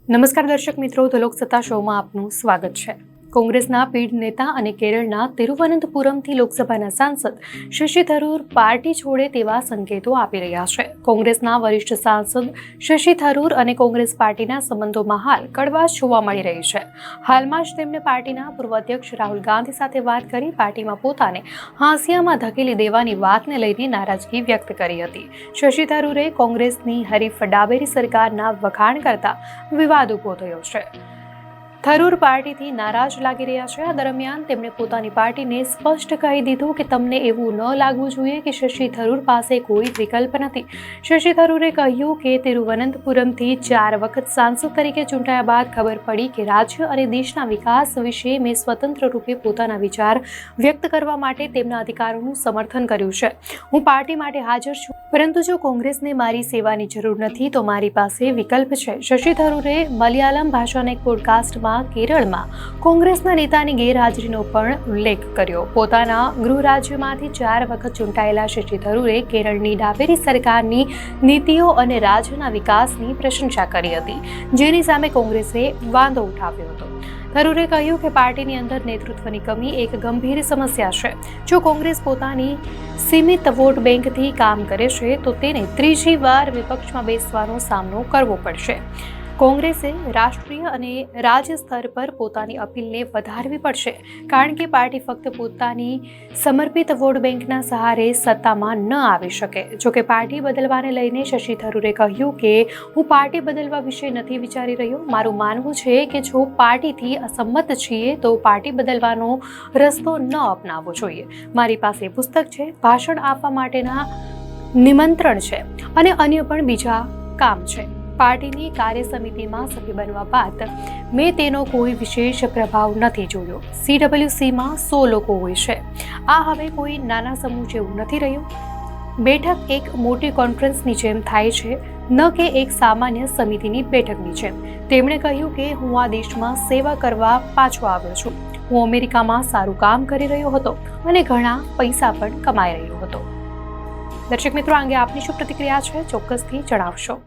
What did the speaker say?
નમસ્કાર દર્શક મિત્રો, તો લોકસત્તા શોમાં આપનું સ્વાગત છે. કોંગ્રેસના પીઢ નેતા અને કેરળના તિરુવનંતપુરમથી લોકસભાના સાંસદ શશી થરૂર પાર્ટી છોડે તેવા સંકેતો આપી રહ્યા છે. કોંગ્રેસના વરિષ્ઠ સાંસદ શશી થરૂર અને કોંગ્રેસ પાર્ટીના સંબંધોમાં હાલ કડવાશ જોવા મળી રહી છે. હાલમાં જ તેમણે પાર્ટીના પૂર્વ અધ્યક્ષ રાહુલ ગાંધી સાથે વાત કરી પાર્ટીમાં પોતાને હાંસિયામાં ધકેલી દેવાની વાતને લઈને નારાજગી વ્યક્ત કરી હતી. શશી થરૂરે કોંગ્રેસની હરીફ ડાબેરી સરકારના વખાણ કરતા વિવાદ ઉભો થયો છે. થરૂર પાર્ટીથી નારાજ લાગી રહ્યા છે. આ દરમિયાન તેમણે પોતાની પાર્ટીને સ્પષ્ટ કહી દીધું કે તમને એવું ન લાગવું જોઈએ કે શશી થરૂર પાસે કોઈ વિકલ્પ નથી. શશી થરૂરે કહ્યું કે તિરુવનંતપુરમથી 4 વખત સાંસદ તરીકે ચૂંટાયા બાદ ખબર પડી કે રાજ્ય અને દેશના વિકાસ વિશે મેં સ્વતંત્ર રૂપે પોતાના વિચાર વ્યક્ત કરવા માટે તેમના અધિકારોનું સમર્થન કર્યું છે. હું પાર્ટી માટે હાજર છું, પરંતુ જો કોંગ્રેસને મારી સેવાની જરૂર નથી તો મારી પાસે વિકલ્પ છે. શશી થરૂરે મલયાલમ ભાષાના એક પોડકાસ્ટમાં કેરળમાં કોંગ્રેસના નેતાની ગેરહાજરીનો પણ ઉલ્લેખ કર્યો. પોતાના ગૃહ રાજ્યમાંથી 4 વખત ચૂંટાયેલા શશી થરૂરે કેરળની ડાબેરી સરકારની નીતિઓ અને રાજ્યના વિકાસની પ્રશંસા કરી હતી, જેની સામે કોંગ્રેસે વાંધો ઉઠાવ્યો હતો. થરૂરે કહ્યું કે પાર્ટીની અંદર નેતૃત્વની કમી એક ગંભીર સમસ્યા છે. જો કોંગ્રેસ પોતાની સીમિત વોટ બેંકથી કામ કરે છે તો તેને ત્રીજી વાર વિપક્ષમાં બેસવાનો સામનો કરવો પડશે. કોંગ્રેસે રાષ્ટ્રીય અને રાજ્ય સ્તર પર પોતાની અપીલને વધારવી પડશે, કારણ કે પાર્ટી ફક્ત પોતાની સમર્પિત વોટ બેંકના સહારે સત્તામાં ન આવી શકે. જોકે પાર્ટી બદલવાને લઈને શશી થરૂરે કહ્યું કે હું પાર્ટી બદલવા વિશે નથી વિચારી રહ્યો. મારું માનવું છે કે જો પાર્ટીથી અસંમત છીએ તો પાર્ટી બદલવાનો રસ્તો ન અપનાવવો જોઈએ. મારી પાસે પુસ્તક છે, ભાષણ આપવા માટેના નિમંત્રણ છે અને અન્ય પણ બીજા કામ છે. પાર્ટીની કાર્ય સમિતિમાં સભ્ય બનવા બાદ મેં તેનો કોઈ વિશેષ પ્રભાવ નથી જોયો. CWCમાં 100 લોકો હોય છે. આ હવે કોઈ નાના સમૂહ જેવું નથી રહ્યું. બેઠક એક મોટી કોન્ફરન્સની જેમ થાય છે, ન કે એક સામાન્ય સમિતિની બેઠકની જેમ. તેમણે કહ્યું કે હું આ દેશમાં સેવા કરવા પાછો આવ્યો છું. હું અમેરિકામાં સારું કામ કરી રહ્યો હતો અને ઘણા પૈસા પણ કમાઈ રહ્યો હતો. દર્શક મિત્રો, આ અંગે આપની શું પ્રતિક્રિયા છે, ચોક્કસથી જણાવશો.